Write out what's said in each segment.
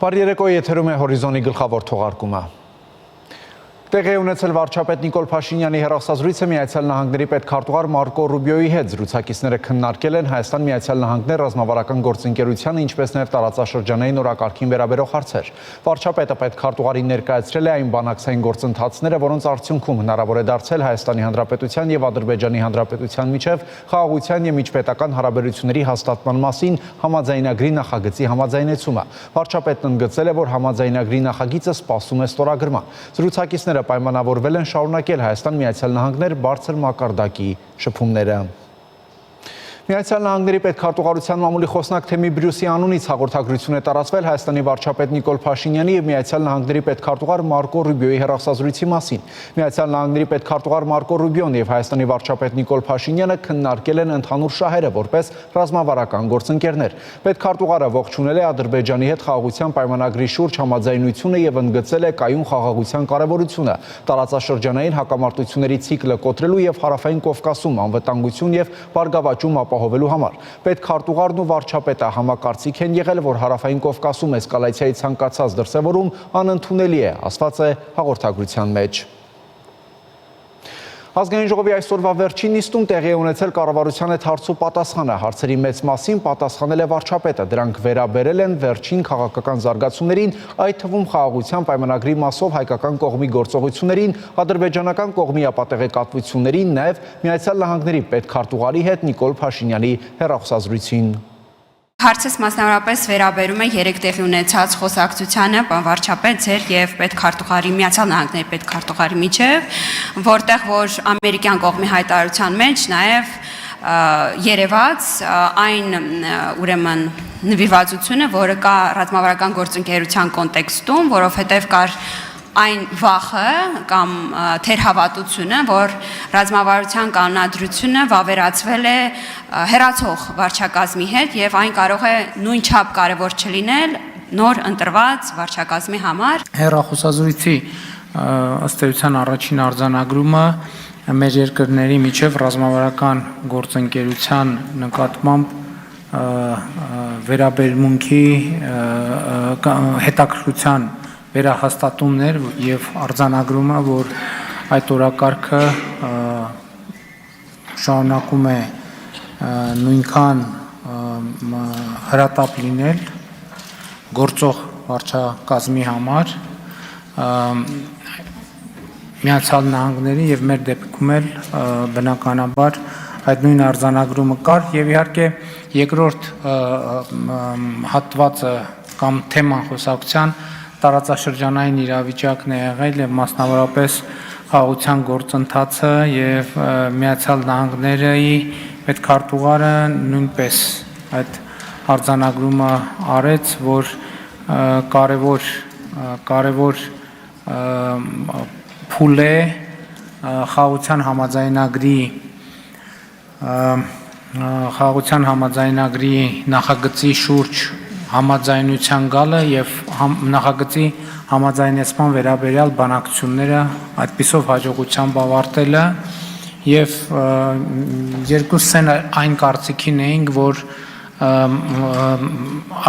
Բարի երեկո, եթերում է հորիզոնի գլխավոր թողարկումը։ Տեղի է ունեցել վարչապետ Նիկոլ Փաշինյանի հեռախոսազրույցը Միացյալ Նահանգների պետքարտուղար Մարկո Ռուբիոյի հետ։ Զրուցակիցները քննարկել են Հայաստան-Միացյալ Նահանգներ ռազմավարական գործընկերությանը, ինչպես նաև տարածաշրջանային օրակարգին վերաբերող հարցեր։ Վարչապետը պետքարտուղարին ներկայացրել է այն բանակցային գործընթացները, որոնց արդյունքում հնարավոր է դարձել Հայաստանի Հանրապետության և Ադրբեջանի Հանրապետության միջև խաղաղության և միջպետական հարաբերությունների հաստատման մասին համաձայնագրի նախագծի համաձայնեցումը։ Վարչապետն ընդգծել է, որ համաձայնագրի նախագիծը սպասում է ստորագրման։ Զրուցակիցները պայմանավորվել են շարունակել Հայաստան-Միացյալ Նահանգներ բարձր մակարդակի շփումները։ Միացյալ Նահանգների պետքարտուղարության մամուլի խոսնակ Թեմի Բրյուսի անունից հաղորդագրություն է տարածվել Հայաստանի վարչապետ Նիկոլ Փաշինյանի և Միացյալ Նահանգների պետքարտուղար Մարկո Ռուբիոյի հեռախոսազրույցի մասին։ Միացյալ Նահանգների պետքարտուղար Մարկո Ռուբիոն և Հայաստանի վարչապետ Նիկոլ Փաշինյանը քննարկել են ընդհանուր շահերը որպես ռազմավարական գործընկերներ։ Պետքարտուղարը ողջունել է Ադրբեջանի հետ խաղաղության պայմանագրի շուրջ համաձայնությունը և ընդգծել է կայուն խաղաղության կարևորությունը, տարածաշրջանային հակամարտությունների ցիկլը կոտրելու և Հարավային Կովկասում անվտանգություն և բարգավաճում ապահովելու համար։ Պետքարտուղարն ու վարչապետը համակարծիք են եղել, որ Հարավային Կովկասում էսկալացիայի ցանկացած դրսևորում անընդունելի է, ասված է հաղորդագրության մեջ։ Ազգային ժողովի այսօրվա վերջին նիստում տեղի է ունեցել կառավարության հետ հարցու պատասխանը։ Հարցերի մեծ մասին պատասխանել է վարչապետը։ Դրանք վերաբերել են վերջին քաղաքական զարգացումներին, այդ թվում խաղաղության պայմանագրի մասով հայկական կողմի գործողություններին, ադրբեջանական կողմի ապատեղեկատվություններին, նաև Միացյալ Նահանգների պետքարտուղարի հետ Նիկոլ Փաշինյանի հեռախոսազրույցին։ Հարցս մասնավորապես վերաբերում է երեք տեղի ունեցած խոսակցությանը վարչապետ ձեր եւ պետքարտուղարի Միացյալ Նահանգների պետքարտուղարի միջև, որտեղ որ ամերիկյան կողմի հայտարարության մեջ նաեւ երևաց այն ուրեմն նվիրվածությունը, որը կա ռազմավարական գործընկերության կոնտեքստում, որովհետեւ կար այն վախը կամ թերհավատությունը, որ ռազմավարության կանոնադրությունը վավերացվել է հեռացող վարչակազմի հետ եւ այն կարող է նույնչափ կարեւոր չլինել նոր ընտրված վարչակազմի համար։ Հեռախոսազրույցի ըստ էության առաջին արձանագրումը մեր երկրների միջև ռազմավարական գործընկերության նկատմամբ վերաբերմունքի հետաքրքրության վերահաստատումներ եւ արձանագրումը, որ այդ օրակարգը շարունակում է նույնքան հրատապ լինել գործող վարչակազմի համար Միացյալ Նահանգների եւ մեր դեպքում էլ բնականաբար այդ նույն արձանագրումը կար եւ իհարկե երկրորդ հատվածը կամ թեման խոսակցության տարածաշրջանային իրավիճակն է եղել եւ մասնավորապես խաղաղության գործընթացը եւ Միացյալ Նահանգների պետքարտուղարը նույնպես այդ արձանագրումը արեց, որ կարևոր փուլ է խաղաղության համաձայնագրի նախագծի շուրջ համաձայնության գալը եւ նախագծի համաձայնեցման վերաբերյալ բանակցությունները այդպիսով հաջողությամբ ավարտելը եւ երկուսս այն կարծիքին էինք, որ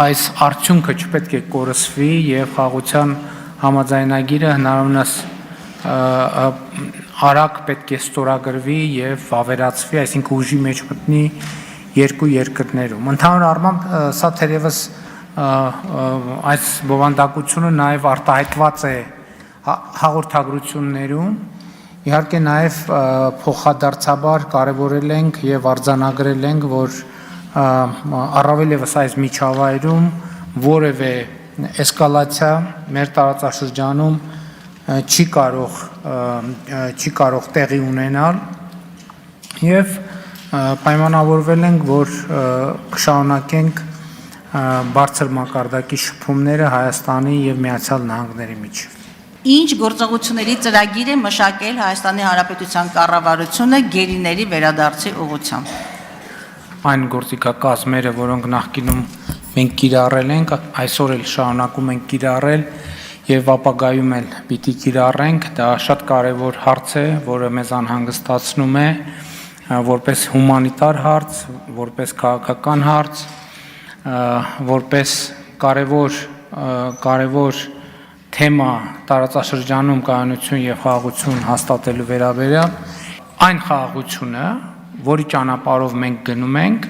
այս արդյունքը չպետք է կորսվի եւ խաղաղության համաձայնագիրը հնարավորինս արագ պետք է ստորագրվի եւ վավերացվի, այսինքն ուժի մեջ մտնի երկու երկրներում։ Ընդհանուր առմամբ սա թերևս այս բովանդակությունը նաև արտահայտված է հաղորդագրություններում, իհարկե նաև փոխադարձաբար կարևորել ենք եւ արձանագրել ենք, որ առավել եւս այս միջավայրում որևէ էսկալացիա մեր տարածաշրջանում չի կարող տեղի ունենալ եւ պայմանավորվել ենք, որ կշարունակենք բարձր մակարդակի շփումները Հայաստանի եւ Միացյալ Նահանգների միջև։ Ինչ գործողությունների ծրագիր է մշակել Հայաստանի Հանրապետության կառավարությունը գերիների վերադարձի ուղղությամբ։ Այն գործիքակազմերը, որոնք նախկինում մենք կիրառել ենք, այսօր էլ շարունակում ենք կիրառել եւ ապագայում էլ պիտի կիրառենք, դա շատ կարեւոր հարց է, որը մեզ անհանգստացնում է, որպես հումանիտար հարց, որպես քաղաքական հարց, որպես կարևոր կարևոր թեմա տարածաշրջանում կայունություն եւ խաղաղություն հաստատելու վերաբերյալ այն խաղաղությունը, որի ճանապարհով մենք գնում ենք,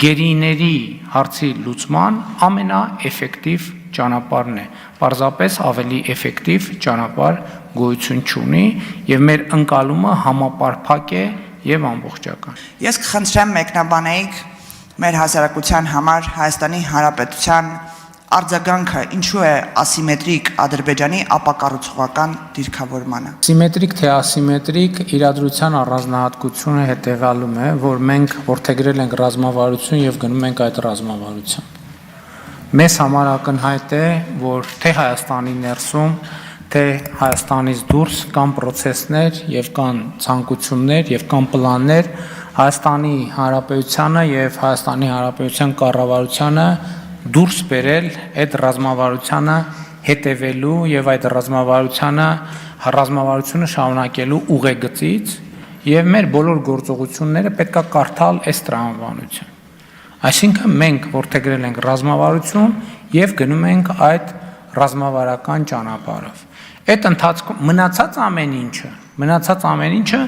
գերիների հարցի լուծման ամենաէֆեկտիվ ճանապարհն է։ Պարզապես ավելի էֆեկտիվ ճանապարհ գոյություն չունի եւ մեր ընկալումը համապարփակ է եւ ամբողջական։ Ես կխնդրեմ մեկնաբանեիք մեր հասարակության համար Հայաստանի Հանրապետության արձագանքը ինչու է ասիմետրիկ Ադրբեջանի ապակառուցողական դիրքավորմանը։ Սիմետրիկ թե ասիմետրիկ իրադրության առանձնահատկությունը հետևյալում է, որ մենք որդեգրել ենք ռազմավարություն եւ գնում ենք այդ ռազմավարության։ Մեզ համար ակնհայտ է, որ թե Հայաստանի ներսում, թե Հայաստանից դուրս կան process-ներ եւ կան ցանկություններ եւ կան պլաններ Հայաստանի Հանրապետությանը եւ Հայաստանի Հանրապետության կառավարությանը դուրս բերել այդ ռազմավարությանը հետևելու եւ այդ ռազմավարությունը շարունակելու ուղեգծից եւ մեր բոլոր գործողությունները պետքա կարդալ այս տրամաբանություն։ Այսինքն մենք որդեգրել ենք ռազմավարություն եւ գնում ենք այդ ռազմավարական ճանապարհով։ Այդ ընթացքում մնացած ամեն ինչը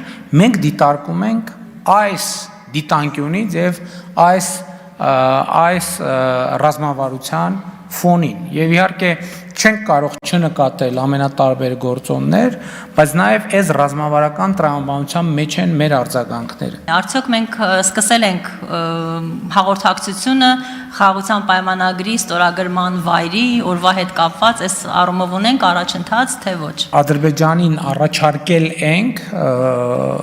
մենք դիտարկում ենք այս դիտանկյունից եւ այս ռազմավարության ֆոնին եւ իհարկե չենք կարող չնկատել ամենատարբեր գործոններ, բայց նաեւ այս ռազմավարական տրամաբանության մեջ են մեր արձագանքները։ Արդյոք մենք սկսել ենք հաղորդակցությունը խաղաղության պայմանագրի ստորագրման վայրի օրվա հետ կապված այս առումով ունենք առաջընթաց թե ոչ։ Ադրբեջանին առաջարկել ենք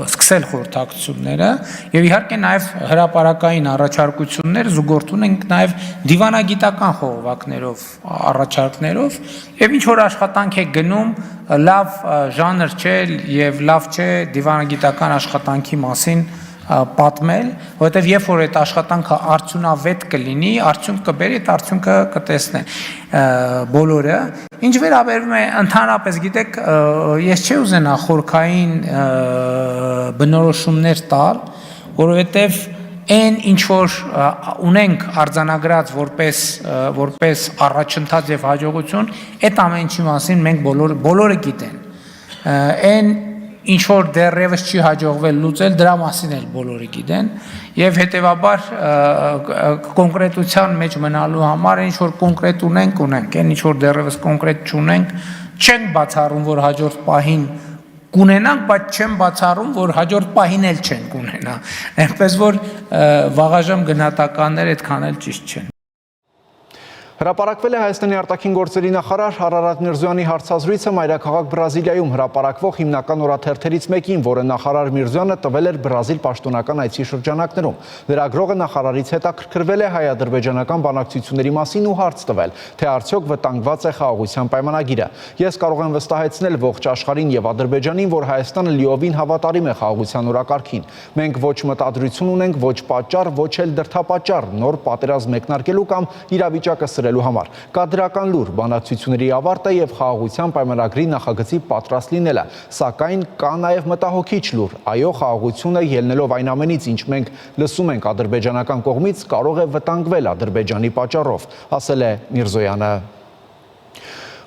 սկսել խորհրդակցությունները եւ իհարկե նաեւ հրապարակային առաջարկություններ զուգորդուն ենք նաեւ դիվանագիտական խողովակներով առաջարկներով եւ ինչ որ աշխատանք է գնում լավ ժանր չէ եւ լավ չէ դիվանագիտական աշխատանքի մասին պատմել, որովհետև երբ որ այդ աշխատանքը արդյունավետ կլինի, արդյունք կբերի, այդ արդյունքը կտեսնեն բոլորը։ Ինչ վերաբերում է ընդհանրապես, գիտեք, ես չի ուզենա խորքային բնորոշումներ տալ, որովհետև այն ինչ որ ունենք արձանագրած որպես առաջընթաց եւ հաջողություն, այդ ամեն ինչի մասին մենք բոլորը գիտեն։ Այն ինչ որ դեռևս չի հաջողվել լուծել, դրա մասին էլ բոլորը գիտեն եւ հետեւաբար կոնկրետության մեջ մնալու համար ինչ որ կոնկրետ ունենք, այն ինչ որ դեռևս կոնկրետ չունենք, չենք բացառում, որ հաջորդ պահին կունենանք, բայց չեմ բացառում, որ հաջորդ պահին էլ չենք ունենա։ Այնպես որ վաղաժամ գնահատականներ այդքան էլ ճիշտ չեն։ Հրապարակվել է Հայաստանի արտաքին գործերի նախարար Արարատ Միրզոյանի հարցազրույցը մայրաքաղաք Բրազիլիայում հրապարակվող հիմնական օրաթերթերից մեկին, որը նախարար Միրզոյանը տվել էր Բրազիլ պաշտոնական այցի շրջանակներում։ Լրագրողը նախարարից հետաքրքրվել է հայ-ադրբեջանական բանակցությունների մասին ու հարց տվել, թե արդյոք վտանգված է խաղաղության պայմանագիրը։ Ես կարող եմ վստահեցնել ողջ աշխարհին եւ Ադրբեջանին, որ Հայաստանը լիովին հավատարիմ է խաղաղության օրակարգին։ Մենք ոչ մտադրություն ունենք, ոչ պատճառ, ոչ էլ դրդապատճառ նոր պատերազմ մեկնարկելու կամ իրավիճակը սրելու համար։ Կա դրական լուր, բանակցությունների ավարտը եւ խաղաղության պայմանագրի նախագծի պատրաստ լինելը, սակայն կա նաեւ մտահոգիչ լուր։ Այո, խաղաղությունը ելնելով այն ամենից, ինչ մենք լսում ենք ադրբեջանական կողմից, կարող է վտանգվել Ադրբեջանի պատճառով, ասել է Միրզոյանը։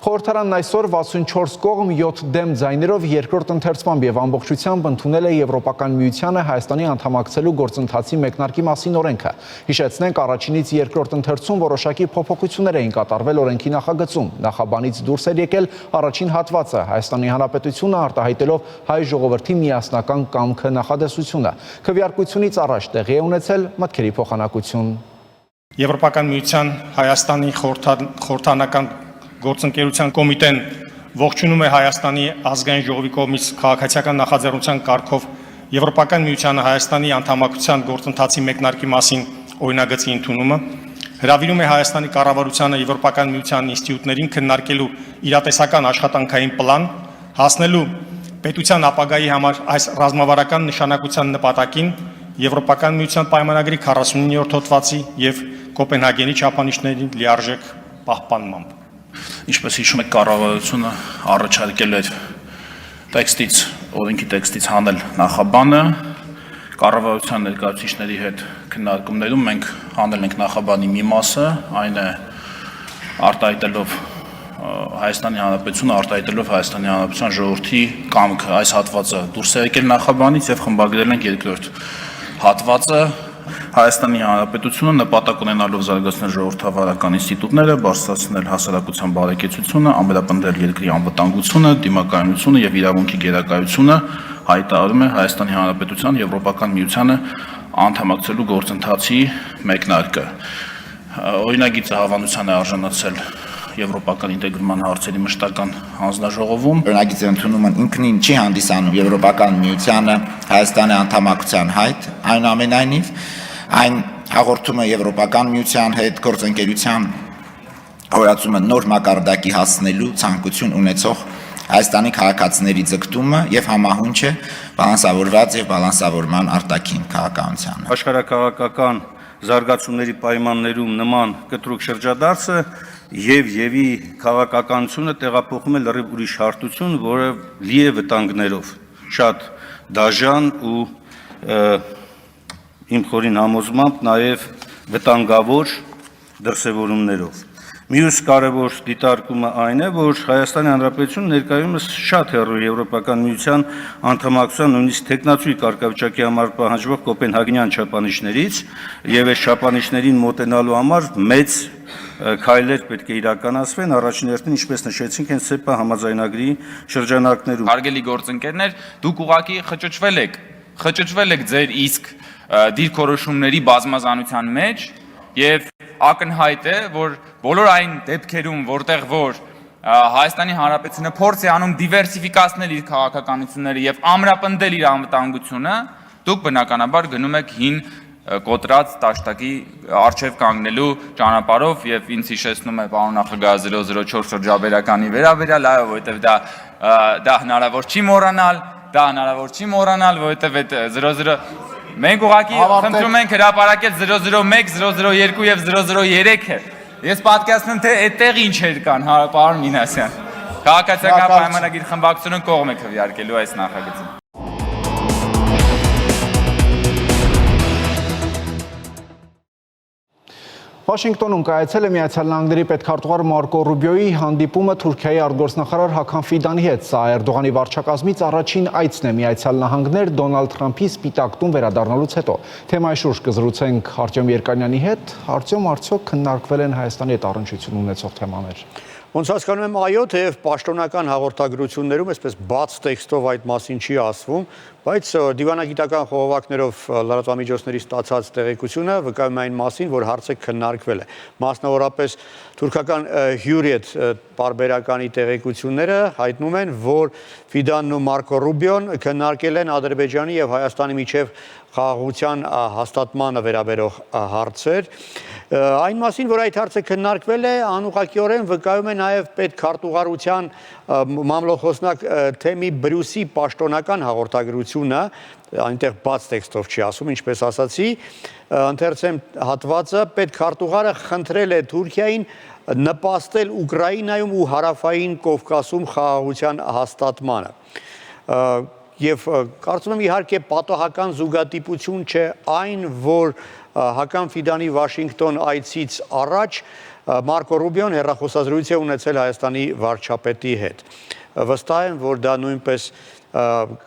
Խորհրդարանն այսօր 64 կողմ 7 դեմ ձայներով երկրորդ ընթերցմամբ եւ ամբողջությամբ ընդունել է Եվրոպական միությանը Հայաստանի անդամակցելու գործընթացի մեկնարկի մասին օրենքը։ Հիշեցնենք, առաջինից երկրորդ ընթերցում որոշակի փոփոխություններ էին կատարվել օրենքի նախագծում։ Նախաբանից դուրս էր եկել առաջին հատվածը՝ Հայաստանի Հանրապետությունը արտահայտելով հայ ժողովրդի միասնական կամքը նախադասությունը։ Քվեարկությունից առաջ տեղի է ունեցել մտքերի փոխանակություն։ Եվրոպական միության Հայաստանի խորհրդարանական գործընկերության կոմիտեն ողջունում է Հայաստանի ազգային ժողովի կողմից քաղաքացիական նախաձեռնության կարգով Եվրոպական միությանը Հայաստանի անդամակցության գործընթացի մեկնարկի մասին օրինագծի ընդունումը, հրավիրում է Հայաստանի կառավարությանը Եվրոպական միության ինստիտուտներին քննարկելու իրատեսական աշխատանքային պլան, հասնելու պետության ապագայի համար այս ռազմավարական նշանակության նպատակին Եվրոպական միության պայմանագրի 49-րդ հոդվածի եւ Կոպենհագենի չափանիշների լիարժեք պահպանմամբ։ Ինչպես հիշում եք, կառավարությունը առաջարկել էր օրենքի տեքստից հանել նախաբանը, կառավարության ներկայացուցիչների հետ քննարկումներում մենք հանել ենք նախաբանի մի մասը, այն է արտահայտելով Հայաստանի Հանրապետությունը արտահայտելով Հայաստանի Հանրապետության ժողովրդի կամքը այս հատվածը դուրս է եկել նախաբանից եւ խմբագրել ենք երկրորդ հատվածը Հայաստանի Հանրապետությունը նպատակ ունենալով զարգացնել ժողովրդավարական ինստիտուտները, բարձրացնել հասարակության բարեկեցությունը, ամրապնդել երկրի անվտանգությունը, դիմակայունությունը եւ իրավունքի գերակայությունը հայտարարում է Հայաստանի Հանրապետության Եվրոպական միությանը անդամակցելու գործընթացի մեկնարկը։ Օրինագիծը հավանության է արժանացել Եվրոպական ինտեգրման հարցերի մշտական հանձնաժողովում օրինագիծի ընդունումն ինքնին չի հանդիսանում Եվրոպական միությանը Հայաստանի անդամակցության հայտ, այնուամենայնիվ այն հաղորդում է Եվրոպական միության հետ գործընկերության օրացումը նոր մակարդակի հասնելու ցանկություն ունեցող Հայաստանի քաղաքացիների ձգտումը եւ համահունչ է բալանսավորված եւ բալանսավորման արտաքին քաղաքականությանը։ Աշխարհակաղակական զարգացումների պայմաններում նման կտրուկ շրջադարձը Եվի քաղաքականությունը տեղափոխում է լրիվ ուրիշ հարթություն, որը լի է վտանգներով, շատ դաժան ու իմ խորին համոզմամբ նաև վտանգավոր դրսևորումներով։ Մյուս կարևոր դիտարկումը այն է, որ Հայաստանի Հանրապետությունը ներկայումս շատ հեռու է Եվրոպական միության անդամակցության նույնիսկ տեխնացուի կարգավիճակի համար պահանջվող կոպենհագենյան չափանիշներից եւ այս չափանիշներին մոտենալու համար մեծ քայլեր պետք է իրականացվեն առաջին հերթին ինչպես նշեցինք հենց ՍԵՊԱ համաձայնագրի շրջանակներում։ Հարգելի գործընկերներ, դուք ուղղակի խճճվել եք ձեր իսկ դիրքորոշումների բազմազանության մեջ եւ ակնհայտ է, որ բոլոր այն դեպքերում, որտեղ որ Հայաստանի Հանրապետությունը փորձ է անում դիվերսիֆիկացնել իր քաղաքականությունները եւ ամրապնդել իր անվտանգությունը, դուք բնականաբար գնում եք հին կոտրած տաշտակի արչև կանգնելու ճանապարհով եւ ինձ հիշեցնում է պարոն նախագահ 004 շրջաբերականի վերաբերյալ, այո, որովհետեւ դա հնարավոր չի մոռանալ, որովհետեւ այդ 00 մենք ուղղակի խնդրում ենք հրապարակել 001, 002 եւ 003-ը։ Ես պատկերացնում թե այդտեղ ինչ էր կան, պարոն Մինասյան։ Քաղաքացիական պայմանագիր խմբակցությունը կողմ է քվեարկելու այս նախագծին։ Վաշինգտոնում կայացել է Միացյալ Նահանգների պետքարտուղար Մարկո Ռուբիոյի հանդիպումը Թուրքիայի արտգործնախարար Հական Ֆիդանի հետ։ Սա Էրդողանի վարչակազմից առաջին այցն է Միացյալ Նահանգներ Դոնալդ Թրամփի սպիտակ տուն վերադառնալուց հետո։ Թեմայի շուրջ կզրուցենք Արտյոմ Երկանյանի հետ։ Արտյոմ, արդյոք քննարկվել են Հայաստանի հետ առնչություն ունեցող թեմաներ։ Ոնց հասկանում եմ, այո, թեև պաշտոնական հաղորդագրություններում այսպես բաց տեքստով այդ մասին չի ասվում, բայց դիվանագիտական խողովակներով լրատվամիջոցների ստացած տեղեկությունը վկայում է այն մասին, որ հարցը քննարկվել է։ Մասնավորապես թուրքական Hürriyet պարբերականի տեղեկությունները հայտնում են, որ Ֆիդանն ու Մարկո Ռուբիոն քննարկել են Ադրբեջանի եւ Հայաստանի միջև խաղաղության հաստատմանը վերաբերող հարցեր։ Այն մասին, որ այդ հարցը քննարկվել է, անուղղակիորեն վկայում է նաև պետքարտուղարության մամլոխոսնակ Թեմի Բրյուսի պաշտոնական հաղորդագրությունը, այնտեղ բաց տեքստով չի ասում, ինչպես ասացի, ընթերցեմ հատվածը, պետքարտուղարը խնդրել է Թուրքիային նպաստել Ուկրաինայում ու Հարավային Կովկասում խաղաղության հաստատմանը։ Եվ կարծում եմ իհարկե պատահական զուգատիպություն չէ այն, որ Հական Ֆիդանի Վաշինգտոն այցից առաջ Մարկո Ռուբիոն հեռախոսազրույց է ունեցել Հայաստանի վարչապետի հետ։ Վստահ եմ, որ դա նույնպես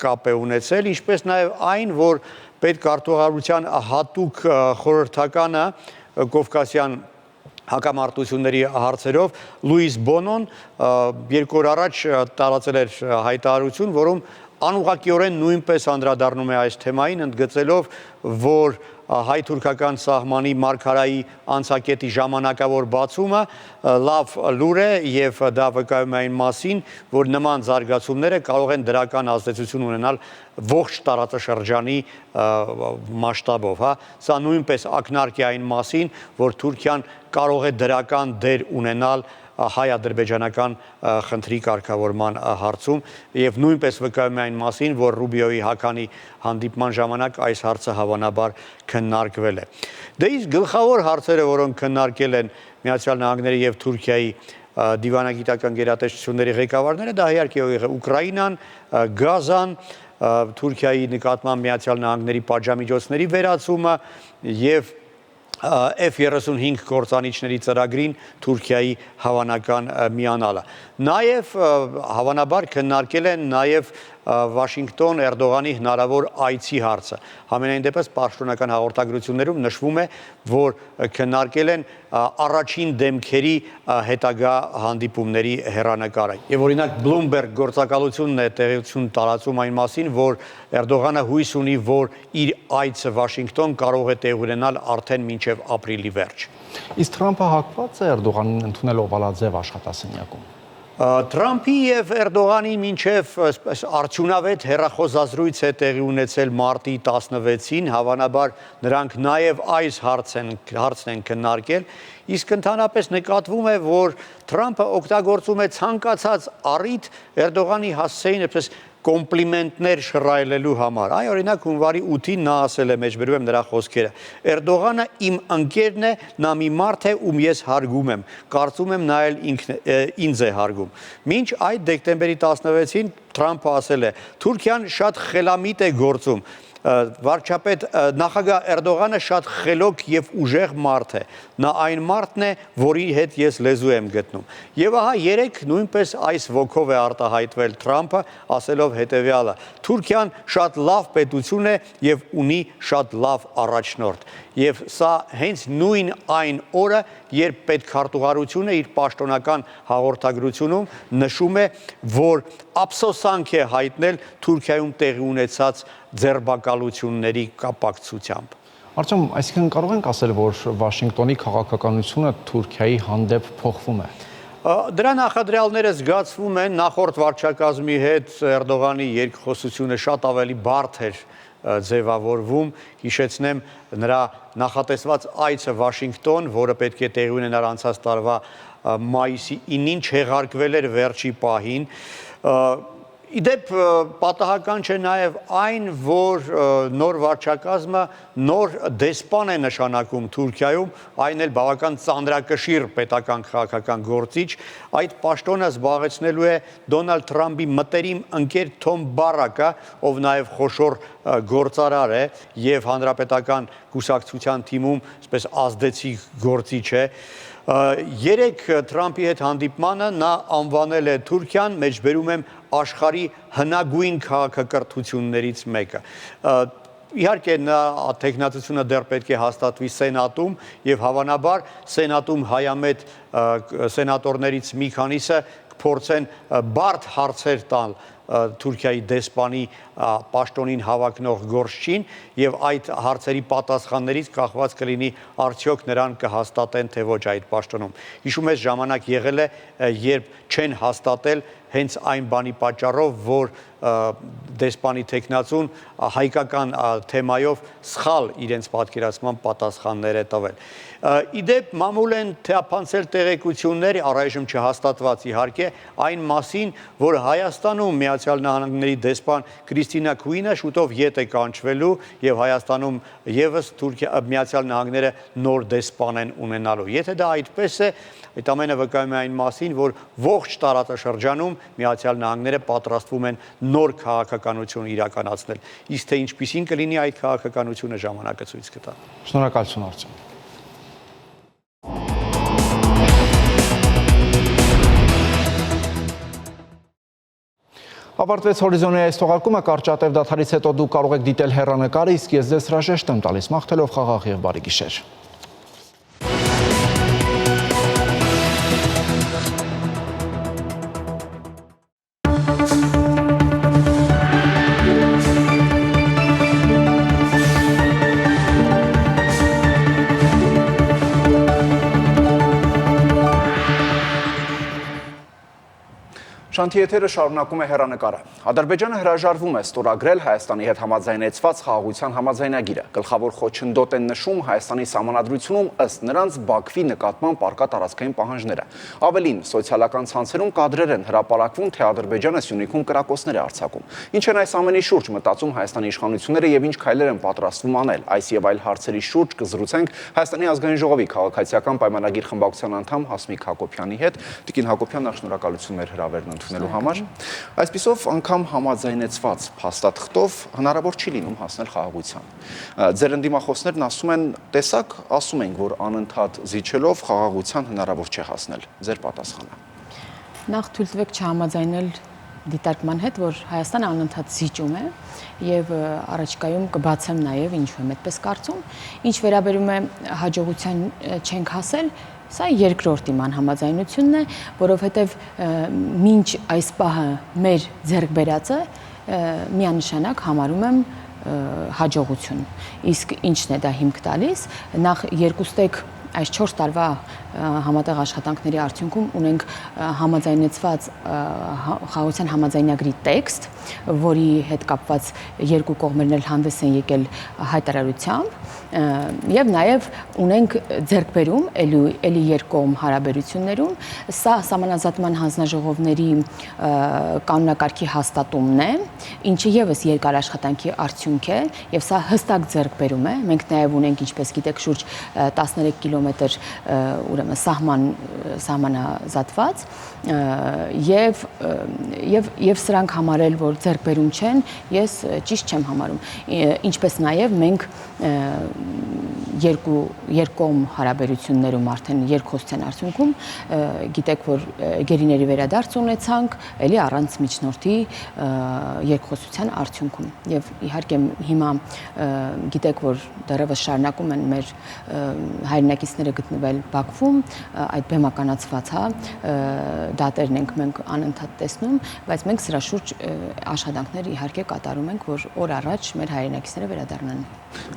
կապ է ունեցել, ինչպես նաև այն, որ պետքարտուղարության հատուկ խորհրդականը Կովկասյան հակամարտությունների հարցերով Լուիս Բոնոն երկու օր առաջ տարածել էր հայտարարություն, որում անուղղակիորեն նույնպես անդրադառնում է այս թեմային, ընդգծելով, որ հայ-թուրքական սահմանի մարգարայի անցակետի ժամանակավոր բացումը լավ լուր է եւ դա վկայում է այն մասին, որ նման զարգացումները կարող են դրական ազդեցություն ունենալ ողջ տարածաշրջանի մասշտաբով, հա, սա նույնպես ակնարկ է այն մասին, որ Թուրքիան կարող է դրական դեր ունենալ հայ-ադրբեջանական խնդրի կարգավորման հարցում եւ նույնպես վկայում է այն մասին, որ Ռուբիոյի Հականի հանդիպման ժամանակ այս հարցը հավանաբար քննարկվել է։ Դե իսկ գլխավոր հարցերը, որոնք քննարկել են Միացյալ Նահանգների եւ Թուրքիայի դիվանագիտական գերատեսչությունների ղեկավարները, դա իհարկե Ուկրաինան, Գազան, Թուրքիայի նկատմամբ Միացյալ Նահանգների պատժամիջոցների վերացումը եւ F-35 կործանիչների ծրագրին Թուրքիայի հավանական միանալը։ Նաև հավանաբար քննարկել են նաև Վաշինգտոն Էրդողանի հնարավոր այցի հարցը։ Համենայն դեպս պաշտոնական հաղորդագրություններում նշվում է, որ քննարկել են առաջին դեմքերի հետագա հանդիպումների հեռանկարը։ Եվ օրինակ Bloomberg գործակալությունն է տեղեկություն տարածում այն մասին, որ Էրդողանը հույս ունի, որ իր այցը Վաշինգտոն կարող է տեղ ունենալ արդեն մինչև ապրիլի վերջ։ Իսկ Թրամփը հակված է Էրդողանին ընդունել օվալաձև աշխատասենյակում։ Թրամփի եւ Էրդողանի մինչև արդյունավետ հեռախոսազրույց է տեղի ունեցել մարտի 16-ին, հավանաբար նրանք նաև այս հարցն են քննարկել, իսկ ընդհանրապես նկատվում է, որ Թրամփը օգտագործում է ցանկացած առիթ Էրդողանի հասցեին այսպես կոմպլիմենտներ շռայլելու համար։ Այ օրինակ հունվարի 8-ին նա ասել է, մեջբերում եմ նրա խոսքերը. Էրդողանը իմ ընկերն է, նա մի մարդ է, ում ես հարգում եմ, կարծում եմ նա էլ ինձ է հարգում։ Մինչ այդ դեկտեմբերի 16-ին Թրամփը ասել է. Թուրքիան շատ խելամիտ է գործում։ Վարչապետ նախագահ Էրդողանը շատ խելոք եւ ուժեղ մարդ է։ Նա այն մարդն է, որի հետ ես լեզու եմ գտնում։ Եվ ահա երեք նույնպես այս ոգով է արտահայտվել Թրամփը, ասելով հետեւյալը. Թուրքիան շատ լավ պետություն է եւ ունի շատ լավ առաջնորդ։ Եվ սա հենց նույն այն օրը, երբ պետքարտուղարությունը իր պաշտոնական հաղորդագրությունում նշում է, որ ափսոսանք է հայտնել Թուրքիայում տեղի ունեցած ձերբակալությունների կապակցությամբ։ Արտем, այսինքն կարող ենք ասել, որ Վաշինգտոնի քաղաքականությունը Թուրքիայի հանդեպ փոխվում է։ Դրա նախադրյալները զգացվում են նախորդ վարչակազմի հետ Էրդողանի երկխոսությունը շատ ավելի բարդ էր ձևավորվում, հիշեցնեմ նրա նախատեսված այցը Վաշինգտոն, որը պետք է տեղի ունենար անցած տարվա մայիսի 9-ին, չեղարկվել էր վերջի պահին։ Իդեպ պատահական չէ նաև այն, որ նոր վարչակազմը նոր դեսպան է նշանակում Թուրքիայում, այն էլ բավական ծանրակշիռ պետական քաղաքական գործիչ, այդ պաշտոնը զբաղեցնելու է Դոնալդ Թրամփի մտերիմ ընկեր Թոմ Բարակը, ով նաև խոշոր գործարար է եւ հանրապետական կուսակցության թիմում այսպես ազդեցիկ գործիչ է։ Երեք Թրամփի հետ հանդիպմանը նա անվանել է Թուրքիան, մեջբերում եմ աշխարհի հնագույն քաղաքակրթություններից մեկը։ Իհարկե նա տեխնացությունը դեռ պետք է հաստատվի Սենատում եւ հավանաբար Սենատում հայամետ սենատորներից մի քանիսը կփորձեն բարդ հարցեր տալ Թուրքիայի դեսպանի պաշտոնին հավակնող գործչին եւ այդ հարցերի պատասխաններից կախված կլինի արդյոք նրան կհաստատեն թե ոչ այդ պաշտոնում։ Հիշում ես ժամանակ եղել է, երբ չեն հաստատել հենց այն բանի պատճառով, որ դեսպանի տեխնացուն հայկական թեմայով սխալ իրենց պատկերացման պատասխաններ է տվել։ Իդեպ մամուլ են թափանցել տեղեկություններ, առայժմ չհաստատված իհարկե, այն մասին, որ Հայաստանում Միացյալ Նահանգների դեսպան Քրիստինա Քուինը շուտով ետ է կանչվելու եւ Հայաստանում եւս Միացյալ Նահանգները նոր դեսպան են ունենալու։ Եթե դա այդպես է, այդ ամենը վկայում է այն մասին, որ ողջ տարածաշրջանում Միացյալ Նահանգները պատրաստվում են նոր քաղաքականություն իրականացնել։ Իսկ թե ինչպիսին կլինի այդ քաղաքականությունը ժամանակը ցույց կտա։ Շնորհակալություն Արտем։ Ավարտվեց Հորիզոնի այս թողարկումը, կարճատև դադարից հետո դուք կարող եք դիտել հեռանկարը, իսկ ես ձեզ հրաժեշտ եմ տալիս, մաղթելով խաղաղ եւ բարի գիշեր։ Շանթի եթերը շարունակում է հեռանկարը։ Ադրբեջանը հրաժարվում է ստորագրել Հայաստանի հետ համաձայնեցված խաղաղության համաձայնագիրը։ Գլխավոր խոչընդոտ են նշում Հայաստանի սահմանադրությունում ըստ նրանց Բաքվի նկատմամբ առկա տարածքային պահանջները։ Ավելին, սոցիալական ցանցերում կադրեր են հրապարակվում, թե Ադրբեջանը Սյունիքում կրակոցներ է արձակում։ Ինչ են այս ամենի շուրջ մտածում Հայաստանի իշխանությունները եւ ինչ քայլեր են պատրաստվում անել։ Այս եւ այլ հարցերի շուրջ կզրուցենք Հայաստանի ազգային ժողովի քաղաքացիական պայմանագիր խմբակցության անդամ Հասմիկ Հակոբյանի հետ։ Տիկին Հակոբյան, շնորհակալություն մեր հրավերն թողնելու համար։ Այսպիսով անգամ համաձայնեցված փաստաթղթով հնարավոր չի լինում հասնել խաղաղության։ Ձեր ընդդիմախոսներն ասում են, տեսակ, ասում ենք, որ անընդհատ զիջելով խաղաղության հնարավոր չէ հասնել։ Ձեր պատասխանը։ Նախ թույլ տվեք չհամաձայնել դիտարկման հետ, որ Հայաստանը անընդհատ զիջում է եւ առաջիկայում կբացեմ նաեւ ինչու եմ այդպես կարծում։ Ինչ վերաբերում է հաջողության չենք հասել, սա երկրորդ իմ անհամաձայնությունն է, որովհետեւ մինչ այս պահը մեր ձեռք բերածը միանշանակ համարում եմ հաջողություն։ Իսկ ինչն է դա հիմք տալիս, նախ երկուստեք այս 4 տարվա համատեղ աշխատանքների արդյունքում ունենք համաձայնեցված խաղաղության համաձայնագրի տեքստ, որի հետ կապված երկու կողմերն էլ հանդես են եկել հայտարարությամբ, եւ նաեւ ունենք ձեռքբերում էլի երկկողմ հարաբերություններում, սա սահմանազատման հանձնաժողովների կանոնակարգի հաստատումն է, ինչը եւս երկար աշխատանքի արդյունք է, եւ սա հստակ ձեռքբերում է։ Մենք նաեւ ունենք, ինչպես գիտեք, շուրջ 13 կիլոմետր ուրեմն սահմանազատված եւ սրանք համարել, որ ձեռքբերում չեն, ես ճիշտ չեմ համարում։ Ինչպես նաեւ մենք երկկողմ հարաբերություններում արդեն երկխոսության արդյունքում գիտեք, որ գերիների վերադարձ ունեցանք, էլի առանց միջնորդի երկխոսության արդյունքում։ Եվ իհարկե հիմա գիտեք, որ դեռևս շարունակում են մեր հայրենակիցները գտնվել Բաքվում, այդ բեմականացված դատերն ենք մենք անընդհատ տեսնում, բայց մենք սրա շուրջ աշխատանքներ իհարկե կատարում ենք, որ օր առաջ մեր հայրենակիցները վերադառնան։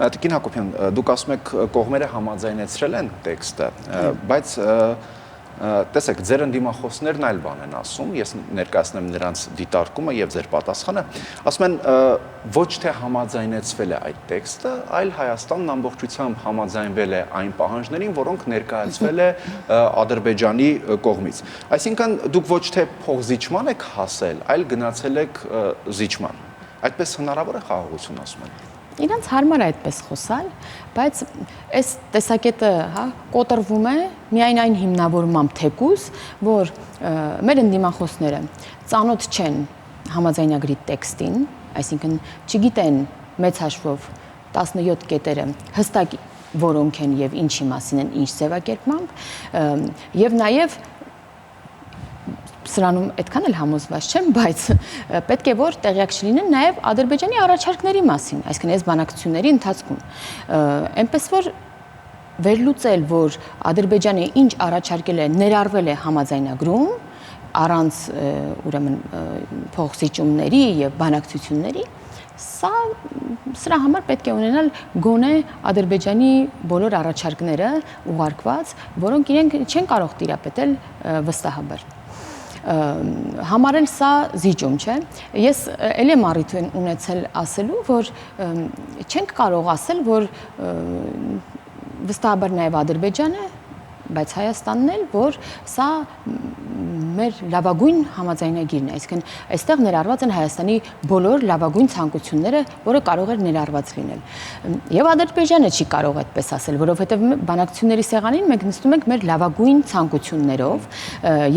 Տիկին Հակոբյան, դուք ասում եք կողմերը համաձայնեցրել են տեքստը, բայց տեսեք, ձեր ընդդիմախոսներն այլ բան են ասում, ես ներկայացնեմ նրանց դիտարկումը եւ ձեր պատասխանը, ասում են ոչ թե համաձայնեցվել է այդ տեքստը, այլ Հայաստանն ամբողջությամբ համաձայնվել է այն պահանջներին, որոնք ներկայացվել է Ադրբեջանի կողմից։ Այսինքն դուք ոչ թե փոխզիջման եք հասել, այլ գնացել եք զիջման։ Այդպես հնարավոր է խաղաղություն, ասում են։ Իրանց հարմար է այդպես խոսալ, բայց այս տեսակետը կոտրվում է միայն այն հիմնավորմամբ թեկուզ, որ մեր ընդդիմախոսները ծանոթ չեն համաձայնագրի տեքստին, այսինքն չգիտեն մեծ հաշվով 17 կետերը հստակ որոնք են եւ ինչի մասին են, ինչ ձևակերպմամբ, եւ նաեւ սրանում այդքան էլ համոզված չեմ, բայց պետք է որ տեղյակ չլինեն նաև Ադրբեջանի առաջարկների մասին, այսինքն այս բանակցությունների ընթացքում։ Այնպես որ վերլուծել, որ Ադրբեջանը ինչ առաջարկել է, ներառվել է համաձայնագրում, առանց ուրեմն փոխզիջումների եւ բանակցությունների, սրա համար պետք է ունենալ գոնե Ադրբեջանի բոլոր առաջարկները ուղարկված, որոնք իրենք չեն կարող տիրապետել վստահաբար։ Համարել սա զիջում չէ։ Ես էլ եմ առիթ ունեցել ասելու, որ չենք կարող ասել, որ վստահաբար նաև Ադրբեջանը, բայց Հայաստանն էլ, որ սա մեր լավագույն համաձայնագիրն է, այսինքն այստեղ ներառված են Հայաստանի բոլոր լավագույն ցանկությունները, որը կարող էր ներառված լինել։ Եվ Ադրբեջանը չի կարող այդպես ասել, որովհետև բանակցությունների սեղանին մենք նստում ենք մեր լավագույն ցանկություններով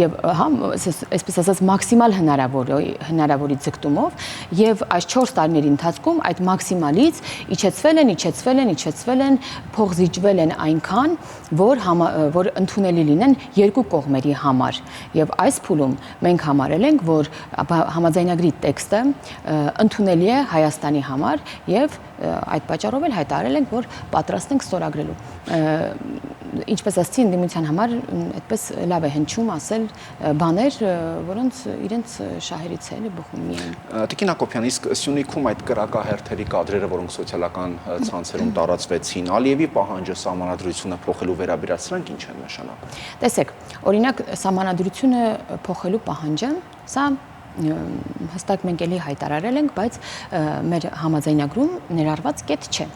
եւ այսպես ասած մաքսիմալ հնարավորի ձգտումով եւ այս 4 տարիների ընթացքում այդ մաքսիմալից իջեցվել են, փոխզիջվել են այնքան, որ ընդունելի լինեն երկու կողմերի համար եւ այս փուլում մենք համարել ենք, որ համաձայնագրի տեքստը ընդունելի է Հայաստանի համար եւ այդ պատճառով էլ հայտարարել ենք, որ պատրաստ ենք ստորագրելու։ Ինչպես ասացի, ընդդիմության համար այդպես լավ է հնչում ասել բաներ, որոնց իրենց շահերից է բխում միայն։ Տիկին Հակոբյան, իսկ Սյունիքում այդ կրակահերթերի կադրերը, որոնք սոցիալական ցանցերում տարածվեցին, Ալիևի պահանջը սահմանադրությունը փոխելու վերաբերյալ սրանք ինչ են նշանակում։ Տեսեք, օրինակ սահմանադրությունը փոխելու պահանջը, սա հստակ մենք էլի հայտարարել ենք, բայց մեր համաձայնագրում ներառված կետ չէ։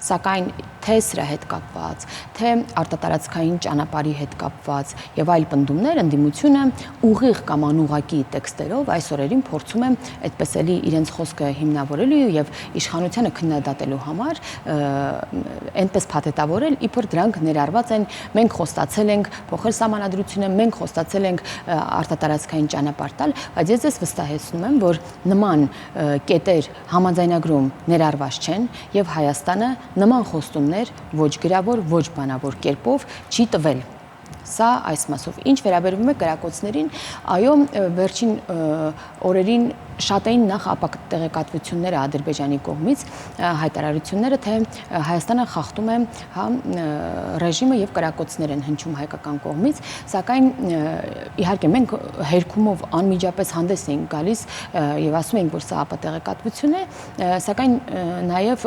Սակայն թե սրա հետ կապված, թե արտատարածքային ճանապարհի հետ կապված եւ այլ պնդումներ, ընդդիմությունը ուղիղ կամ անուղղակի տեքստերով այս օրերին փորձում է այդպես էլի իրենց խոսքը հիմնավորելու եւ իշխանությանը քննադատելու համար այնպես փաթեթավորել, իբր դրանք ներառված են, մենք խոստացել ենք փոխել սահմանադրությունը, մենք խոստացել ենք արտատարածքային ճանապարհ տալ, բայց ես վստահեցնում եմ, որ նման կետեր համաձայնագրում ներառված չեն եւ Հայաստանը նման խոստումներ ոչ գրավոր, ոչ բանավոր կերպով չի տվել։ Սա այս մասով ինչ վերաբերում է կրակոցներին, այո, վերջին օրերին շատ էին նախ տեղեկատվությունները Ադրբեջանի կողմից, հայտարարությունները, թե Հայաստանը խախտում է ռեժիմը եւ կրակոցներ են հնչում հայկական կողմից, սակայն իհարկե մենք հերքումով անմիջապես հանդես էինք գալիս եւ ասում էինք, որ սա տեղեկատվություն է, սակայն նաեւ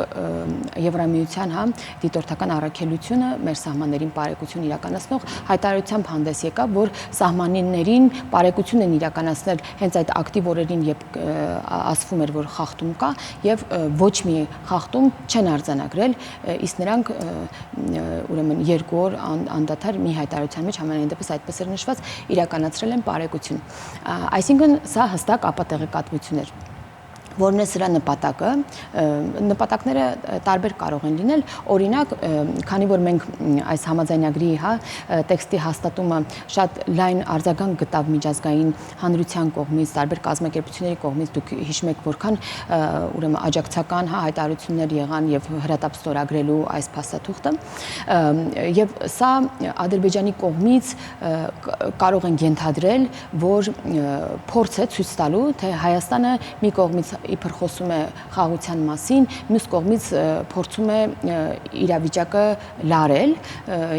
Եվրամիության դիտորդական առաքելությունը մեր սահմաններին բարեկություն իրականացնող հայտարարությամբ հանդես եկավ, որ սահմանիներին բարեկություն են իրականացնել հենց այդ ակտիվ օրերին, երբ ասվում էր, որ խախտում կա եւ ոչ մի խախտում չեն արձանագրել, իսկ նրանք ուրեմն 2 օր անդադար մի հայտարարության մեջ համենայն դեպս այդպես էր նշված, իրականացրել են բարեկություն։ Այսինքն սա հստակ ապատեղեկատվություն էր։ Որն է սրա նպատակը, նպատակները տարբեր կարող են լինել, օրինակ, քանի որ մենք այս համաձայնագրի տեքստի հաստատումը շատ լայն արձագանք գտավ միջազգային հանրության կողմից, տարբեր կազմակերպությունների կողմից, դուք հիշում եք, որքան ուրեմն աջակցական հայտարարություններ եղան եւ հրատապ ստորագրելու այս փաստաթուղթը, եւ սա Ադրբեջանի կողմից կարող են ենթադրել, որ փորձ է ցույց տալու, թե Հայաստանը մի կողմից իբր խոսում է խաղաղության մասին, մյուս կողմից փորձում է իրավիճակը լարել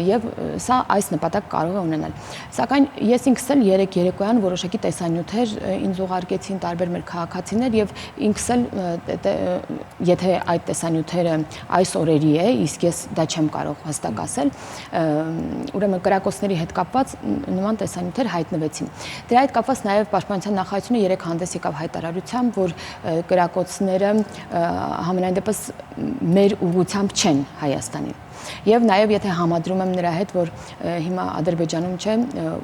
եւ սա այս նպատակ կարող է ունենալ։ Սակայն ես ինքս էլ երեկոյան որոշակի տեսանյութեր ինձ ուղարկեցին տարբեր մեր քաղաքացիներ եւ ինքս էլ եթե այդ տեսանյութերը այս օրերի է, իսկ ես դա չեմ կարող հստակ ասել, ուրեմն կրակոցների հետ կապված նման տեսանյութեր հայտնվեցին։ Դրա հետ կապված նաեւ Պաշտպանության նախարարությունը երեք հանդես եկավ հայտարարությամբ, որ կրակոցները համենայն դեպս մեր ուղղությամբ չեն Հայաստանին։ Եվ նաև եթե համադրում եմ նրա հետ, որ հիմա Ադրբեջանում չէ,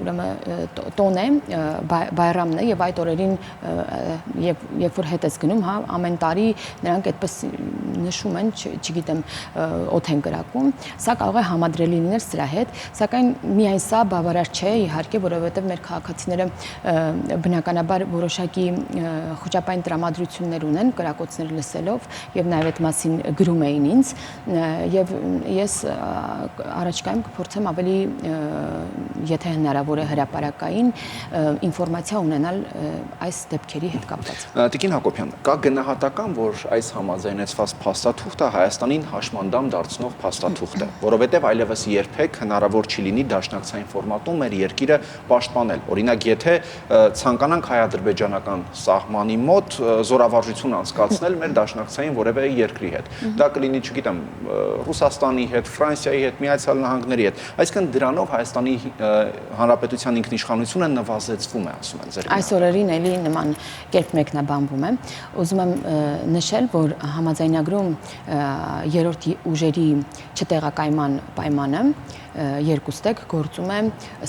ուրեմն տոն է, բայրամն է եւ այդ օրերին երբ որ հետ ես գնում, ամեն տարի նրանք այդպես նշում են, չգիտեմ, օդ են կրակում, սա կարող է համադրելի լինել սրա հետ, սակայն միայն սա բավարար չէ, իհարկե, որովհետեւ մեր քաղաքացիները բնականաբար որոշակի խոճապային տրամադրություններ ունեն կրակոցներ լսելով եւ նաև այդ մասին գրում էին ինձ եւ ես առաջկայում կփորձեմ ավելի, եթե հնարավոր է հրապարակային ինֆորմացիա ունենալ այս դեպքերի հետ կապված։ Տիկին Հակոբյան, կա գնահատական, որ այս համաձայնեցված փաստաթուղթը Հայաստանին հաշմանդամ դարձնող փաստաթուղթ է, որովհետև այլևս երբեք հնարավոր չի լինի դաշնակցային ֆորմատում մեր երկիրը պաշտպանել։ Օրինակ, եթե ցանկանանք հայ-ադրբեջանական սահմանի մոտ զորավարժություն անցկացնել մեր դաշնակցային որևէ երկրի հետ, դա կլինի, չգիտեմ, Ռուսաստանի հետ, Ֆրանսիայի հետ, Միացյալ Նահանգների հետ, այսինքն դրանով Հայաստանի Հանրապետության ինքնիշխանությունը նվազեցվում է, ասում են ձեր։ Այս օրերին էլի նման կերպ մեկնաբանվում է։ Ուզում եմ նշել, որ համաձայնագրում երրորդ ուժերի չտեղակայման պայմանը երկուստեք գործում է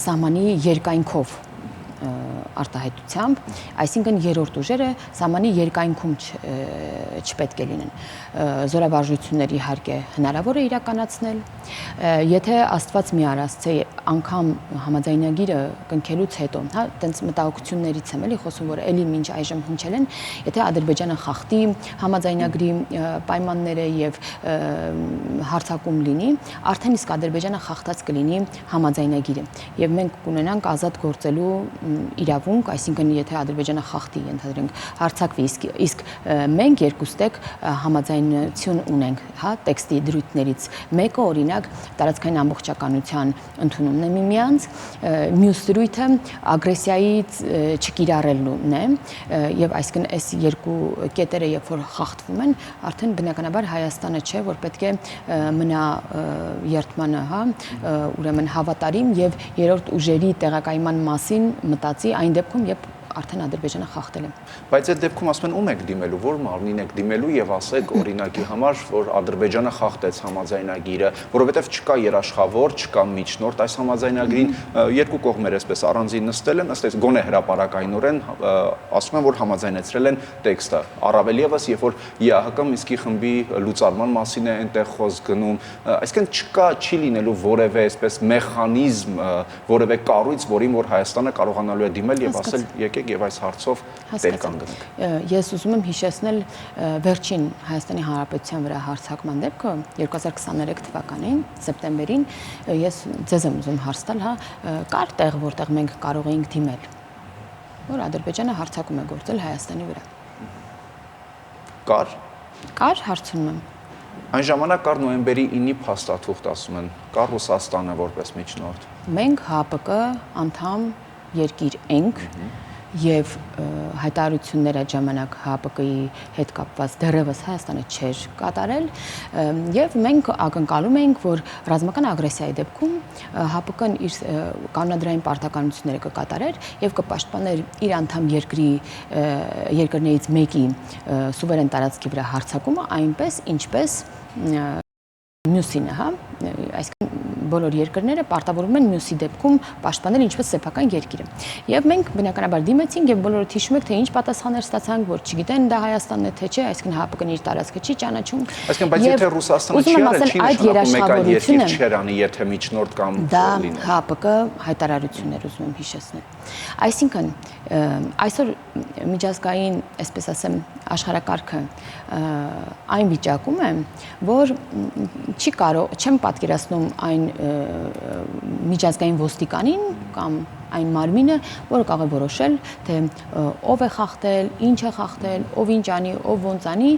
սահմանի երկայնքով արտահայտությամբ, այսինքն երրորդ ուժերը սահմանի երկայնքում չպետք է լինեն։ Զորավարժություններ իհարկե հնարավոր է իրականացնել, եթե Աստված մի արասցե անգամ համաձայնագիրը կնքելուց հետո, տենց մտահոգություններից եմ էլի խոսում, որ էլի մինչ այժմ հնչել են, եթե Ադրբեջանը խախտի համաձայնագրի պայմանները եւ հարձակում լինի, արդեն իսկ Ադրբեջանը խախտած կլինի համաձայնագիրը եւ մենք կունենանք ազատ գործելու իրավունք, այսինքն եթե Ադրբեջանը խախտի, ենթադրենք, հարձակվի, իսկ մենք երկուստեք համաձայնություն ունենք, տեքստի դրույթներից մեկը օրինակ տարածքային ամբողջականության ընդունումն է միմյանց, մյուս դրույթը ագրեսիայից չկիրառելն է եւ այսինքն այս երկու կետերը երբ որ խախտվում են, արդեն բնականաբար Հայաստանը չէ, որ պետք է մնա երթմանը, ուրեմն հավատարիմ եւ երրորդ ուժերի տեղակայման մասին մտածի այն դեպքում, երբ արդեն Ադրբեջանը խախտել է։ Բայց այդ դեպքում ասում են ում եք դիմելու, որ մարմնին եք դիմելու եւ ասեք օրինակի համար, որ Ադրբեջանը խախտեց համաձայնագիրը, որովհետեւ չկա երաշխավոր, չկա միջնորդ այս համաձայնագրին, երկու կողմեր այսպես առանձին նստել են, ըստ գոնե հրապարակայնորեն ասում են, որ համաձայնեցրել են տեքստը։ Առավել եւս, երբ որ ԵԱՀԿ Մինսկի խմբի լուծարման մասին է այնտեղ խոսք գնում, այսինքն չի լինելու որևէ այսպես մեխանիզմ, որևէ կառույց, որին որ Հայաստանը կարողանալու է դիմել եւ ասել եկեք եւ այս հարցով տեր կանգնենք։ Ես ուզում եմ հիշեցնել վերջին Հայաստանի Հանրապետության վրա հարձակման դեպքը 2023 թվականին սեպտեմբերին ես ձեզ եմ ուզում հարց տալ, կար տեղ, որտեղ մենք կարող էինք դիմել, որ Ադրբեջանը հարձակում է գործել Հայաստանի վրա։ Կար, հարցնում եմ։ Այն ժամանակ կար նոյեմբերի 9-ի փաստաթուղթ, ասում են, կար Ռուսաստանը որպես միջնորդ։ Մենք ՀԱՊԿ անդամ երկիր ենք եւ հայտարարությունները ժամանակ ՀԱՊԿ-ի հետ կապված դեռևս Հայաստանը չէր կատարել եւ մենք ակնկալում ենք, որ ռազմական ագրեսիայի դեպքում ՀԱՊԿ-ն իր կանոնադրային պարտականությունները կկատարեր եւ կպաշտպաներ իր անդամ երկրներից մեկի սուվերեն տարածքի վրա հարձակումը այնպես ինչպես մյուսինը, այսինքն բոլոր երկրները պարտավորվում են մյուսի դեպքում պաշտպանել ինչպես սեփական երկիրը։ Եվ մենք բնականաբար դիմեցինք եւ բոլորը հիշում եք, թե ինչ պատասխաններ ստացանք, որ չգիտեն դա Հայաստանն է թե չէ, այսինքն ՀԱՊԿ-ն իր տարածքը չի ճանաչում։ Այսինքն բայց եթե Ռուսաստանը չի արել, չի նշանակում մեկ այլ երկիր չեր անի, եթե միջնորդ կամ լինի։ Դա ՀԱՊԿ հայտարարություններ ուզում եմ հիշեցնել։ Այսինքն այսօր միջազգային, այսպես ասեմ, աշխարհակարգը այն վիճակում է, որ չեմ պատկերացնում այն միջազգային ոստիկանին կամ այն մարմինը, որը կարող է որոշել, թե ով է խախտել, ինչ է խախտել, ով ինչ անի, ով ոնց անի,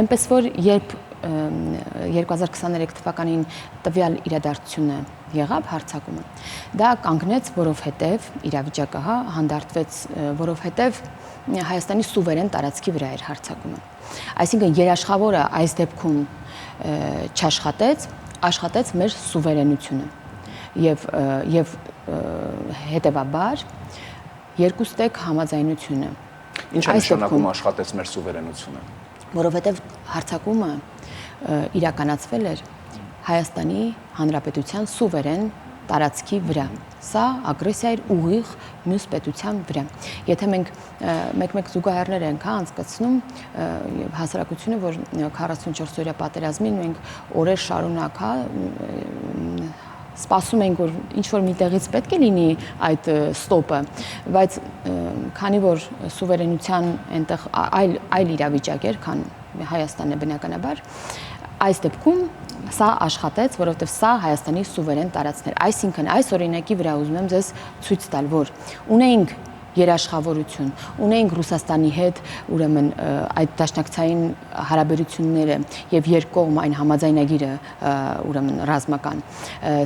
այնպես որ երբ 2023 թվականին տվյալ իրադարձությունը եղավ հարձակումը, դա կանգնեց, որովհետև իրավիճակը հանդարտվեց, որովհետև Հայաստանի սուվերեն տարածքի վրա էր հարձակումը։ Այսինքն երաշխավորը այս դեպքում չաշխատեց, աշխատեց մեր սուվերենությունը եւ հետեւաբար երկուստեք համաձայնությունը։ Ինչ է նշանակում աշխատեց մեր սուվերենությունը։ Որովհետև հարձակումը իրականացվել էր Հայաստանի Հանրապետության սուվերեն տարածքի վրա։ Սա ագրեսիա էր ուղիղ մյուս պետության վրա։ Եթե մենք մեկ-մեկ զուգահեռներ ենք անցկացնում եւ հասարակությունը, որ 44-օրյա պատերազմին մենք օրեր շարունակ սպասում ենք, որ ինչ-որ միտեղից պետք է լինի այդ ստոպը, բայց քանի որ սուվերենության այնտեղ այլ իրավիճակ էր, քան Հայաստանն է բնականաբար, այս դեպքում սա աշխատեց, որովհետև սա Հայաստանի սուվերեն տարածքն էր։ Այսինքն այս օրինակի վրա ուզում եմ ձեզ ցույց տալ, որ ունեինք երաշխավորություն, ունեինք Ռուսաստանի հետ, ուրեմն այդ դաշնակցային հարաբերությունները եւ երկկողմ այն համաձայնագիրը, ուրեմն ռազմական,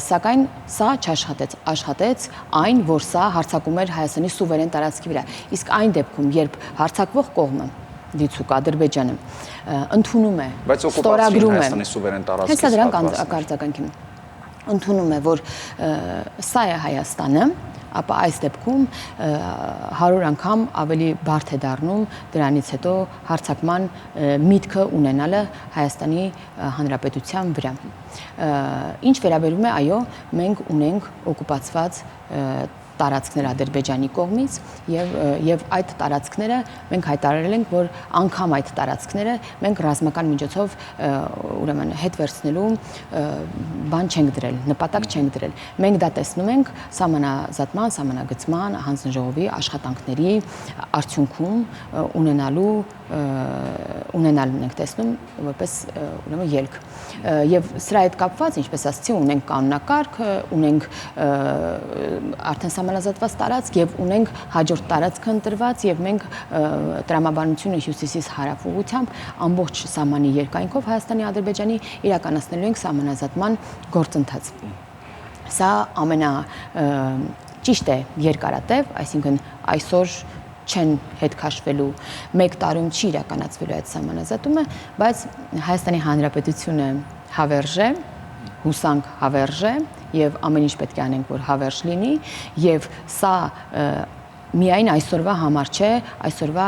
սակայն սա չաշխատեց, աշխատեց այն, որ սա հարձակում էր Հայաստանի սուվերեն տարածքի վրա։ Իսկ այն դեպքում, երբ հարձակվող կողմը դիցուկ Ադրբեջանը ընդունում է, ստորագրում է Հայաստանի սուվերեն տարածքի հեսա դրանք արձագանքին ընդունում է, որ սա է Հայաստանը, ապա այս դեպքում 100 անգամ ավելի բարդ է դառնում դրանից հետո հարձակման միտքը ունենալը Հայաստանի Հանրապետության վրա։ Ինչ վերաբերում է, այո, մենք ունենք օկուպացված տարածքներ Ադրբեջանի կողմից եւ այդ տարածքները մենք հայտարարել ենք, որ անգամ այդ տարածքները մենք ռազմական միջոցով ուրեմն հետ վերցնելու բան չենք դրել, նպատակ չենք դրել։ Մենք դա տեսնում ենք սահմանազատման, սահմանագծման, հանձնաժողովի աշխատանքների արդյունքում ունենալն ենք տեսնում որպես ուրեմն ելք։ Եվ սրա հետ կապված, ինչպես ասացի, ունենք կանոնակարգ, ունենք արդեն սահմանազատված տարածք եւ ունենք հաջորդ տարածքը ընտրված եւ մենք տրամաբանությունը հյուսիսից հարավ ուղղությամբ ամբողջ սահմանի երկայնքով Հայաստանի Ադրբեջանի իրականացնելու ենք սահմանազատման գործընթաց։ Սա ճիշտ է երկարատև, այսինքն այսօր չեն հետ քաշվելու, մեկ տարում չի իրականացվելու այդ սահմանազատումը, բայց Հայաստանի Հանրապետությունը հավերժ է, հուսանք հավերժ է եւ ամեն ինչ պետք է անենք, որ հավերժ լինի եւ սա միայն այսօրվա համար չէ, այսօրվա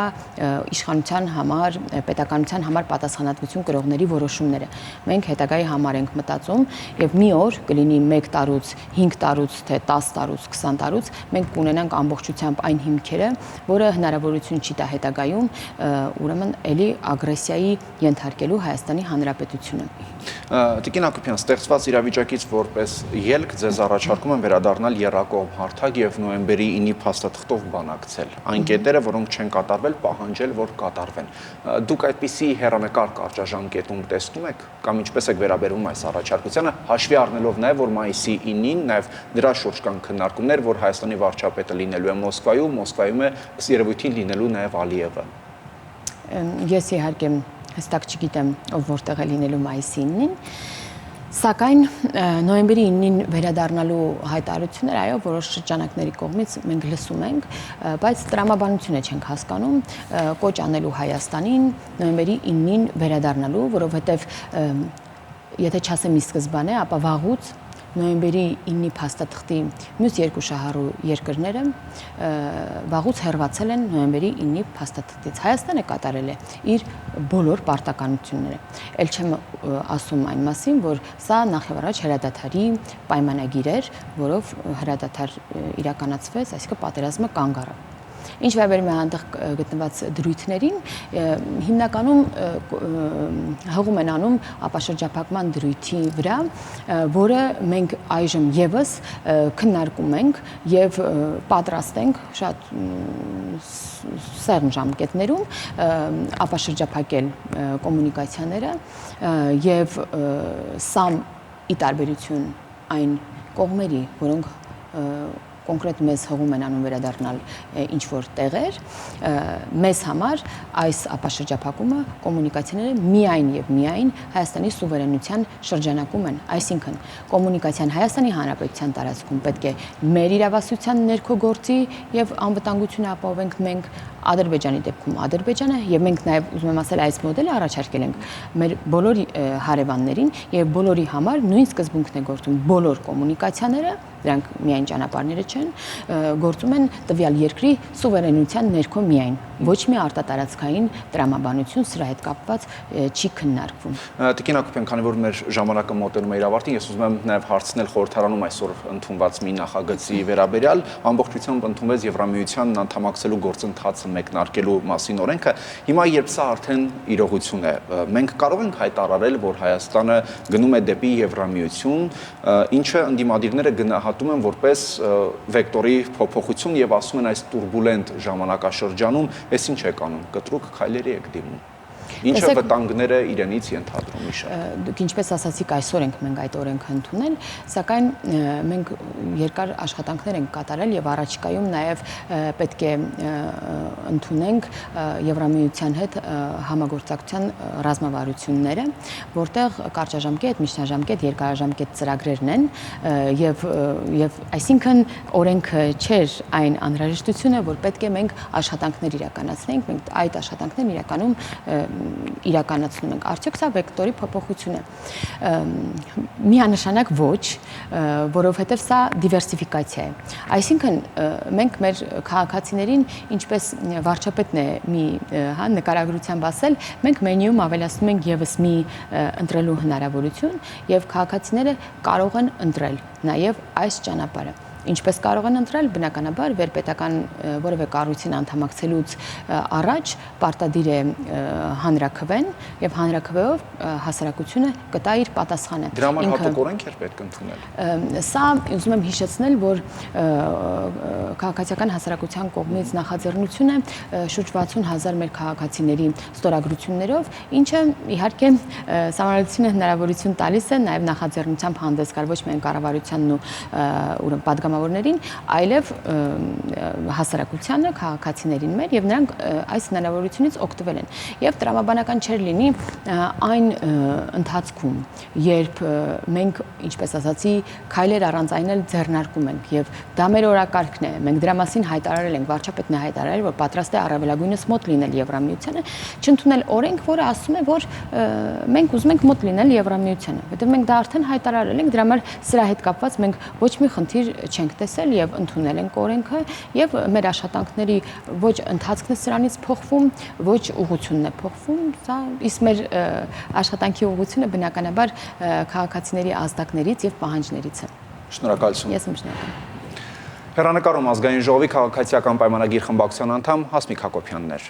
իշխանության համար, պետականության համար պատասխանատվություն կրողների որոշումները։ Մենք հետագայի համար ենք մտածում եւ մի օր կլինի 1 տարուց, 5 տարուց, թե 10 տարուց, 20 տարուց մենք կունենանք ամբողջությամբ այն հիմքերը, որը հնարավորություն չի տա հետագայում ուրեմն էլի ագրեսիայի ենթարկելու Հայաստանի Հանրապետությունը։ Տիկին Հակոբյան, ստեղծված իրավիճակից որպես ելք ձեզ առաջարկում եմ վերադառնալ եռակողմ հարթակ եւ նոյեմբերի 9-ի փաստաթղթով բանակցել։ Այն կետերը, որոնք չեն կատարվել, պահանջել, որ կատարվեն։ Դուք այդպիսի հեռանկար կարճաժամկետում տեսնում եք կամ ինչպես եք վերաբերվում այս առաջարկությանը, հաշվի առնելով նաեւ, որ մայիսի 9-ին նաեւ դրա շուրջ կան քննարկումներ, որ Հայաստանի վարչապետը լինելու է Մոսկվայում է ըստ երևույթին լինելու նաեւ Ալիևը։ Ես իհարկե հստակ չգիտեմ, ով որտեղ է լինելու մայիսի 9-ին, սակայն նոյեմբերի 9-ին վերադառնալու հայտարարություններ, այո, որոշ շրջանակների կողմից մենք լսում ենք, բայց տրամաբանությունը չենք հասկանում կոչ անելու Հայաստանին նոյեմբերի 9-ին վերադառնալու, որովհետև եթե չասեմ ի սկզբանե, ապա վաղուց նոյեմբերի 9-ի փաստաթղթի մյուս երկու շահառու երկրները վաղուց հեռացել են նոյեմբերի 9-ի փաստաթղթից։ Հայաստանը կատարել է իր բոլոր պարտականությունները։ Էլ չեմ ասում այն մասին, որ սա նախ եւ առաջ հրադադարի պայմանագիր էր, որով հրադադար իրականացվեց, այսինքն պատերազմը կանգ առավ։ Ինչ վերաբերում է այնտեղ գտնված դրույթներին, հիմնականում հղում են անում ապաշրջափակման դրույթի վրա, որը մենք այժմ եւս քննարկում ենք եւ պատրաստ ենք շատ սերն ժամկետներում ապաշրջափակել կոմունիկացիաները եւ սա ի տարբերություն այն կողմերի, որոնք կոնկրետ մեզ հողում են անում վերադառնալ ինչ-որ տեղեր, մեզ համար այս ապաշրջափակումը կոմունիկացիաները միայն եւ միայն Հայաստանի սուվերենության շրջանակում են, այսինքն կոմունիկացիան Հայաստանի Հանրապետության տարածքում պետք է մեր իրավասության ներքո գործի եւ անվտանգությունը ապահովենք մենք, Ադրբեջանի դեպքում Ադրբեջանը եւ մենք նաեւ ուզում եմ ասել այս մոդելը առաջարկել ենք մեր բոլոր հարևաններին եւ բոլորի համար նույն սկզբունքն է գործում բոլոր կոմունիկացիաները, դրանք միայն ճանապարհները չեն, գործում են տվյալ երկրի սուվերենության ներքո միայն, ոչ մի արտատարածքային տրամաբանություն սրա հետ կապված չի քննարկվում։ Տիկին Հակոբյան, քանի որ մեր ժամանակը մոտենում է իր ավարտին, ես ուզում եմ նաեւ հարցնել խորհրդարանում այսօր ընդունված մի նախագծի վերաբերյալ, ամբողջությամբ ընդունվեց Եվրամիությանն անդամակցելու գործընթացը մեկնարկելու մասին օրենքը, հիմա երբ սա արդեն իրողություն է, մենք կարող ենք հայտարարել, որ Հայաստանը գնում է դեպի Եվրամիություն, ինչը ընդդիմադիրները գնահատում են որպես վեկտորի փոփոխություն եւ ասում են այս տուրբուլենտ ժամանակաշրջանում, այս ինչ է կանում, կտրուկ քայլերի եք դիմում։ Ինչը վտանգները իրենից ենթադրում իշը։ Դուք ինչպես ասացիք, այսօր ենք մենք այդ օրենքը ընդունել, սակայն մենք երկար աշխատանքներ ենք կատարել եւ առաջիկայում նաեւ պետք է ընդունենք Եվրամիության հետ համագործակցության ռազմավարությունները, որտեղ կարճաժամկետ, միջնաժամկետ, երկարաժամկետ ծրագրերն են եւ այսինքն օրենքը չէր այն անհրաժեշտությունը, որ պետք է մենք աշխատանքներ իրականացնենք, մենք այդ աշխատանքներն իրականում իրականացնում ենք։ Արդյոք սա վեկտորի փոփոխություն է։ Միանշանակ ոչ, որովհետև սա դիվերսիֆիկացիա է։ Այսինքն մենք մեր քաղաքացիներին, ինչպես վարչապետն է մի նկարագրությամբ ասել, մենք մենյուում ավելացնում ենք եւս մի ընտրելու հնարավորություն եւ քաղաքացիները կարող են ընտրել նաեւ այս ճանապարհը։ Ինչպես կարող են ընտրել, բնականաբար վերպետական որևէ կառույցին անդամակցելուց առաջ պարտադիր է հանրաքվեն եւ հանրաքվեով հասարակությունը կտա իր պատասխանը։ Դրա համար հատուկ օրենք էր պետք ընդունել։ Սա ուզում եմ հիշեցնել, որ քաղաքացիական հասարակության կողմից նախաձեռնություն է շուրջ 60,000 մեր քաղաքացիների ստորագրություններով, ինչը իհարկե Սահմանադրությունը հնարավորություն տալիս է նաեւ նախաձեռնությամբ հանդես գալ ոչ միայն կառավարությանն ու ուրեմն պատգամավորներին, այլև հասարակությանը, քաղաքացիներին մեր եւ նրանք այս հնարավորությունից օգտվել են։ Եվ տրամաբանական չէր լինի այն ընթացքում, երբ մենք, ինչպես ասացի, քայլեր առանց այն էլ ձեռնարկում ենք եւ դա մեր օրակարգն է։ Մենք դրա մասին հայտարարել ենք, վարչապետն է հայտարարել, որ պատրաստ է առավելագույնս մոտ լինել Եվրամիությանը, չընդունել օրենք, որը ասում է, որ մենք ուզում ենք մոտ լինել Եվրամիությանը, որտեղ մենք դա արդեն հայտարարել ենք, դրա համար սրա հետ կապված մենք ոչ մի խնդիր չենք չենք տեսել եւ ընդունել ենք օրենքը եւ մեր աշխատանքների ոչ ընթացքն է սրանից փոխվում, ոչ ուղղությունն է փոխվում, սա իսկ մեր աշխատանքի ուղղությունը բնականաբար քաղաքացիների ազդակներից եւ պահանջներից է։ Շնորհակալություն։ Ես եմ շնորհակալ։ Հեռանկարում ազգային ժողովի քաղաքացիական պայմանագիր խմբակցության անդամ Հասմիկ Հակոբյանն էր։